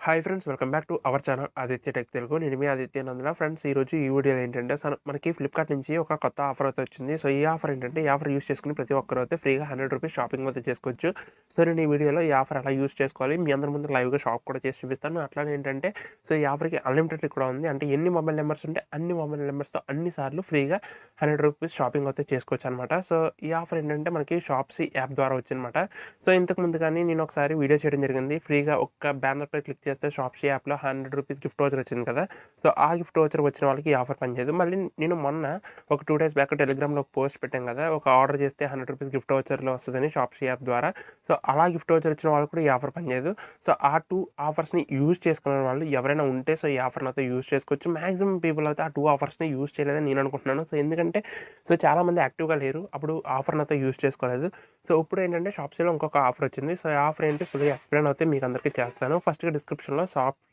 Hi friends, welcome back to our channel Aditya tech Telugu. నేను మీ Aditya Nandula. Friends, ఈరోజు ఈ వీడియోలో ఏంటంటే మనకి ఫ్లిప్కార్ట్ నుంచి ఒక కొత్త ఆఫర్ అయితే వచ్చింది. సో ఈ ఆఫర్ ఏంటంటే, ఈ ఆఫర్ యూస్ చేసుకుని ప్రతి ఒక్కరు అయితే ఫ్రీగా ₹100 షాపింగ్ అయితే చేసుకోవచ్చు. సో నేను ఈ వీడియోలో ఈ ఆఫర్ ఎలా యూస్ చేసుకోవాలి, మీ అందరి ముందు లైవ్గా షాప్ కూడా చేసి చూపిస్తాను. అట్లానే ఏంటంటే, సో ఈ ఆఫర్కి అన్లిమిటెడ్ కూడా ఉంది. అంటే ఎన్ని మొబైల్ నెంబర్స్ ఉంటే అన్ని మొబైల్ నెంబర్స్తో అన్ని సార్లు ఫ్రీగా ₹100 షాపింగ్ అయితే చేసుకోవచ్చు అనమాట. సో ఈ ఆఫర్ ఏంటంటే మనకి షాప్సీ యాప్ ద్వారా వచ్చిందన్నమాట. సో ఇంతకు ముందు కానీ నేను ఒకసారి వీడియో చేయడం జరిగింది. ఫ్రీగా ఒక బ్యానర్ పై క్లిక్ చేస్తే షాప్సీ యాప్లో ₹100 గిఫ్ట్ వోచర్ వచ్చింది కదా. సో ఆ గిఫ్ట్ వోచర్ వచ్చిన వాళ్ళకి ఈ ఆఫర్ పనిచేయదు. మళ్ళీ నేను మొన్న ఒక 2 డేస్ బ్యాక్ టెలిగ్రామ్లో ఒక పోస్ట్ పెట్టాను కదా, ఒక ఆర్డర్ చేస్తే ₹100 గిఫ్ట్ వోచర్లో వస్తుందని షాప్సీ యాప్ ద్వారా. సో అలా గిఫ్ట్ వోచర్ వచ్చిన వాళ్ళు కూడా ఈ ఆఫర్ పనిచేయదు. సో ఆ 2 ఆఫర్స్ని యూజ్ చేసుకునే వాళ్ళు ఎవరైనా ఉంటే సో ఈ ఆఫర్ని అయితే యూజ్ చేసుకోవచ్చు. మ్యాక్సిమం పీపుల్ అయితే ఆ 2 ఆఫర్స్ని యూజ్ చేయలేదని నేను అనుకుంటున్నాను. సో ఎందుకంటే చాలామంది యాక్టివ్గా లేరు, అప్పుడు ఆఫర్ని అయితే యూజ్ చేసుకోలేదు. సో ఇప్పుడు ఏంటంటే షాప్సీలో ఇంకొక ఆఫర్ వచ్చింది. సో ఈ ఆఫర్ ఏంటి ఫుల్గా ఎక్స్ప్లెయిన్ అయితే మీకు అందరికీ చేస్తాను. ఫస్ట్గా డిస్క్రిప్షన్లో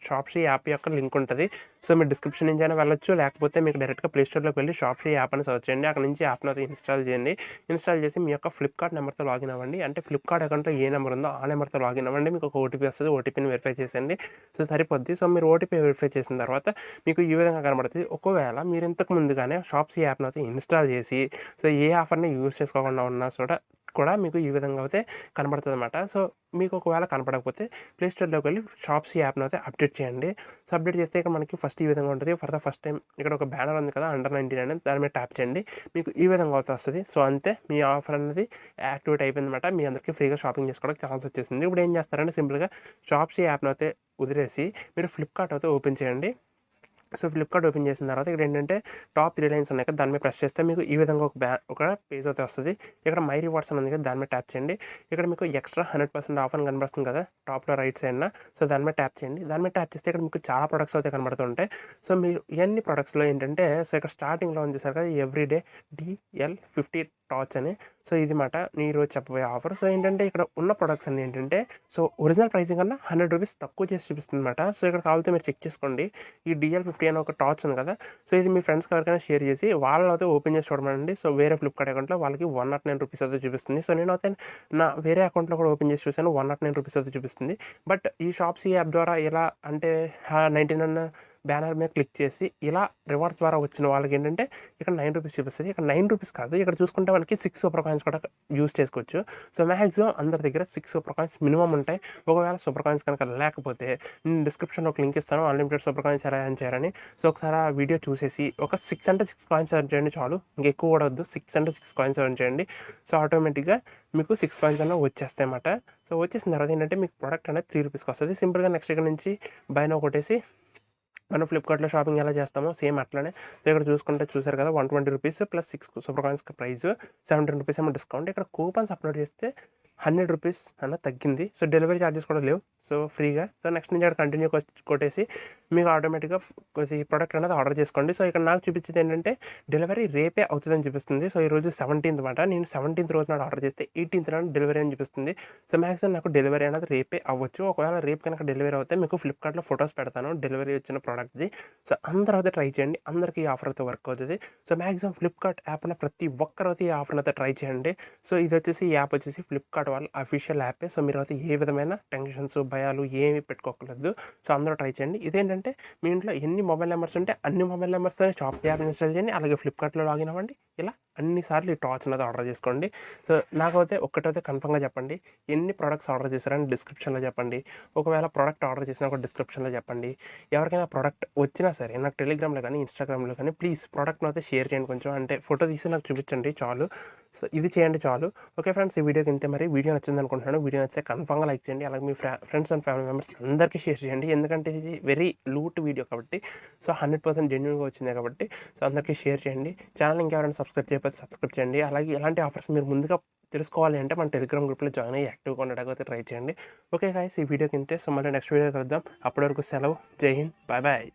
షాప్సీ యాప్ యొక్క లింక్ ఉంటుంది. సో మీరు డిస్క్రిప్షన్ నుంచి అయినా వెళ్ళొచ్చు, లేకపోతే మీకు డైరెక్ట్గా ప్లే స్టోర్లోకి వెళ్ళి షాప్సీ యాప్ అని సర్చ్ చేయండి. అక్కడ నుంచి యాప్ని అయితే ఇన్స్టాల్ చేయండి. ఇన్స్టాల్ చేసి మీ యొక్క ఫ్లిప్కార్ట్ నెంబర్తో లాగిన్ అవ్వండి. అంటే ఫ్లిప్కార్ట్ అకౌంట్లో ఏ నెంబర్ ఉందో ఆ నెంబర్తో లాగిన్ అవ్వండి. మీకు ఒక ఓటీపీ వస్తుంది, ఓటీపీని వెరిఫై చేసేయండి. సో సరిపోద్ది. సో మీరు ఓటీపీ వెరిఫై చేసిన తర్వాత మీకు ఈ విధంగా కనబడుతుంది. ఒకవేళ మీరు ఇంతకు ముందుగానే షాప్సీ యాప్ని అయితే ఇన్స్టాల్ చేసి సో ఏ ఆఫర్ని యూజ్ చేసుకోకుండా ఉన్నా కూడా మీకు ఈ విధంగా అయితే కనబడుతుంది అనమాట. సో మీకు ఒకవేళ కనపడకపోతే ప్లే స్టోర్లోకి వెళ్ళి షాప్సీ యాప్ని అయితే అప్డేట్ చేయండి. సో అప్డేట్ చేస్తే ఇక్కడ మనకి ఫస్ట్ ఈ విధంగా ఉంటుంది. ఫర్ ద ఫస్ట్ టైం ఇక్కడ ఒక బ్యానర్ ఉంది కదా, $99, దాని మీద ట్యాప్ చేయండి. మీకు ఈ విధంగా అయితే వస్తుంది. సో అంతే, మీ ఆఫర్ అనేది యాక్టివేట్ అయిపోయిందన్నమాట. మీ అందరికీ ఫ్రీగా షాపింగ్ చేసుకోవడానికి ఛాన్స్ వచ్చేసింది. ఇప్పుడు ఏం చేస్తారంటే సింపుల్గా షాప్సీ యాప్ని అయితే వదిలేసి మీరు ఫ్లిప్కార్ట్ అయితే ఓపెన్ చేయండి. సో ఫ్లిప్కార్ట్ ఓపెన్ చేసిన తర్వాత ఇక్కడ ఏంటంటే టాప్ 3 లైన్స్ ఉన్నాయి కదా, దాని మీద ప్రెస్ చేస్తే మీకు ఈ విధంగా ఒక పేజ్ అయితే వస్తుంది. ఇక్కడ మై రివార్డ్స్ అని ఉంది కదా, దాని మీద ట్యాప్ చేయండి. ఇక్కడ మీకు ఎక్స్ట్రా 100% ఆఫ్ అని కనబడుతుంది కదా టాప్లో రైట్ సైడ్న. సో దాని మీద ట్యాప్ చేయండి. దాని మీద ట్యాప్ చేస్తే ఇక్కడ మీకు చాలా ప్రొడక్ట్స్ అయితే కనబడుతుంటాయి. సో మీరు ఇవన్నీ ప్రొడక్ట్స్లో ఏంటంటే, సో ఇక్కడ స్టార్టింగ్లో ఉంది చేశారు కదా, ఎవ్రీడే DL50 టార్చ్ అని. సో ఇది మాట నేను ఈరోజు చెప్పబోయే ఆఫర్. సో ఏంటంటే ఇక్కడ ఉన్న ప్రొడక్ట్స్ అన్ని ఏంటంటే, సో ఒరిజినల్ ప్రైసింగ్ కన్నా ₹100 తక్కువ చేసి చూపిస్తుంది అనమాట. సో ఇక్కడ కావాలంటే మీరు చెక్ చేసుకోండి. ఈ DL50 అని ఒక టార్చ్ ఉంది కదా, సో ఇది మీ ఫ్రెండ్స్కి ఎవరికైనా షేర్ చేసి వాళ్ళని అయితే ఓపెన్ చేసి చూడమండి. సో వేరే ఫ్లిప్కార్ట్ అకౌంట్లో వాళ్ళకి ₹109 అయితే చూపిస్తుంది. సో నేను అయితే నా వేరే అకౌంట్లో కూడా ఓపెన్ చేసి చూసాను, ₹109 అయితే చూపిస్తుంది. బట్ ఈ షాప్సీ యాప్ ద్వారా ఎలా అంటే 99 బ్యానర్ మీద క్లిక్ చేసి ఇలా రివార్డ్స్ ద్వారా వచ్చిన వాళ్ళకి ఏంటంటే ఇక్కడ ₹9 చూపిస్తుంది. ఇక్కడ ₹9 కాదు, ఇక్కడ చూసుకుంటే మనకి 6 సూపర్ కాయిన్స్ కూడా యూజ్ చేసుకోవచ్చు. సో మ్యాక్సిమం అందరి దగ్గర 6 సూపర్ కాయిన్స్ మినిమం ఉంటాయి. ఒకవేళ సూపర్ కాయిన్స్ కనుక లేకపోతే నేను డిస్క్రిప్షన్లో ఒక లింక్ ఇస్తాను, అన్లిమిటెడ్ సూపర్ కాయిన్స్ ఎలా ఎర్న్ చేయాలని. సో ఒకసారి ఆ వీడియో చూసేసి ఒక 6 అంటే 6 కాయిన్స్ ఎర్న్ చేయండి చాలు, ఇంకా ఎక్కువ కూడా వద్దు. 6 అంటే 6 కాయిన్స్ ఎర్న్ చేయండి. సో ఆటోమేటిక్గా మీకు 6 కాయిన్స్ అన్న వచ్చేస్తాయి అన్నమాట. సో వచ్చేసిన తర్వాత ఏంటంటే మీకు ప్రోడక్ట్ అనేది ₹3 వస్తుంది. సింపుల్గా నెక్స్ట్ ఇక్కడ నుంచి బై నౌ కొట్టేసి మనం ఫ్లిప్కార్ట్లో షాపింగ్ ఎలా చేస్తామో సేమ్ అట్లనే. సో ఇక్కడ చూసుకుంటే చూసారు కదా, ₹120 ప్లస్ 6 సూపర్ కాయిన్స్ ప్రైస్, ₹17 ఏమో డిస్కౌంట్. ఇక్కడ కూపన్స్ అప్లోడ్ చేస్తే ₹100 అన్న తగ్గింది. సో డెలివరీ ఛార్జెస్ కూడా లేవు, సో ఫ్రీగా. సో నెక్స్ట్ నుంచి అక్కడ కంటిన్యూ కొట్టేసి మీకు ఆటోమేటిక్గా ఈ ప్రోడక్ట్ అనేది ఆర్డర్ చేసుకోండి. సో ఇక్కడ నాకు చూపించేది ఏంటంటే డెలివరీ రేపే అవుతుందని చూపిస్తుంది. సో ఈరోజు 17th మాట, నేను 17th రోజు నాడు ఆర్డర్ చేస్తే 18th నాడు డెలివరీ అని చూపిస్తుంది. సో మ్యాక్సిమం నాకు డెలివరీ అనేది రేపే అవ్వచ్చు. ఒకవేళ రేపు కనుక డెలివరీ అవుతే మీకు ఫ్లిప్కార్ట్లో ఫొటోస్ పెడతాను డెలివరీ వచ్చిన ప్రోడక్ట్ది. సో అందరూ అయితే ట్రై చేయండి, అందరికీ ఈ ఆఫర్ అయితే వర్క్ అవుతుంది. సో మ్యాక్సిమం ఫ్లిప్కార్ట్ యాప్ అన్న ప్రతి ఒక్కరు అయితే ఈ ఆఫర్ని అయితే ట్రై చేయండి. సో ఇది వచ్చేసి ఈ యాప్ వచ్చేసి ఫ్లిప్కార్ట్ వాళ్ళ అఫీషియల్ యాపే. సో మీరు అయితే ఏ విధమైన టెన్షన్స్ భయాలు ఏమీ పెట్టుకోకలేదు. సో అందరూ ట్రై చేయండి. ఇదేంటంటే మీ ఇంట్లో ఎన్ని మొబైల్ నెంబర్స్ ఉంటే అన్ని మొబైల్ నెంబర్స్తో షాప్ యాప్ ఇన్స్టాల్ చేయండి. అలాగే ఫ్లిప్కార్ట్లో లాగిన్ అవ్వండి. ఇలా అన్నిసార్లు ఈ టార్చ్ అనేది ఆర్డర్ చేసుకోండి. సో నాకైతే ఒక్కటైతే కన్ఫర్మ్గా చెప్పండి, ఎన్ని ప్రోడక్ట్స్ ఆర్డర్ చేశారని డిస్క్రిప్షన్లో చెప్పండి. ఒకవేళ ప్రోడక్ట్ ఆర్డర్ చేసినా కూడా డిస్క్రిప్షన్లో చెప్పండి. ఎవరికైనా ప్రోడక్ట్ వచ్చినా సరే నాకు టెలిగ్రామ్లో కానీ ఇన్స్టాగ్రామ్లో కానీ ప్లీజ్ ప్రోడక్ట్ని అయితే షేర్ చేయండి కొంచెం, అంటే ఫోటో తీసి నాకు చూపించండి చాలు. సో ఇది చేయండి చాలు. ఓకే ఫ్రెండ్స్, ఈ వీడియోకి ఇంతే. మరి వీడియో నచ్చింది అనుకుంటున్నాను. వీడియో నచ్చితే కన్ఫర్మ్గా లైక్ చేయండి. అలాగే మీ ఫ్రెండ్స్ అండ్ ఫ్యామిలీ మెంబర్స్ అందరికీ షేర్ చేయండి. ఎందుకంటే ఇది వెరీ లూట్ వీడియో కాబట్టి, సో 100% జెన్యూన్గా వచ్చింది కాబట్టి సో అందరికీ షేర్ చేయండి. ఛానల్ ఇంకెవరైనా సబ్స్క్రైబ్ చేయకపోతే సబ్స్క్రైబ్ చేయండి. అలాగే ఇలాంటి ఆఫర్స్ మీరు ముందుగా తెలుసుకోవాలి అంటే మన టెలిగ్రామ్ గ్రూప్లో జాయిన్ అయ్యి యాక్టివ్గా ఉండడానికి అయితే ట్రై చేయండి. ఓకే గైస్, ఈ వీడియోకి ఇంతే. సో మళ్ళీ నెక్స్ట్ వీడియో కలుద్దాం. అప్పటి వరకు సెలవు. జై హింద్, బాయ్ బాయ్.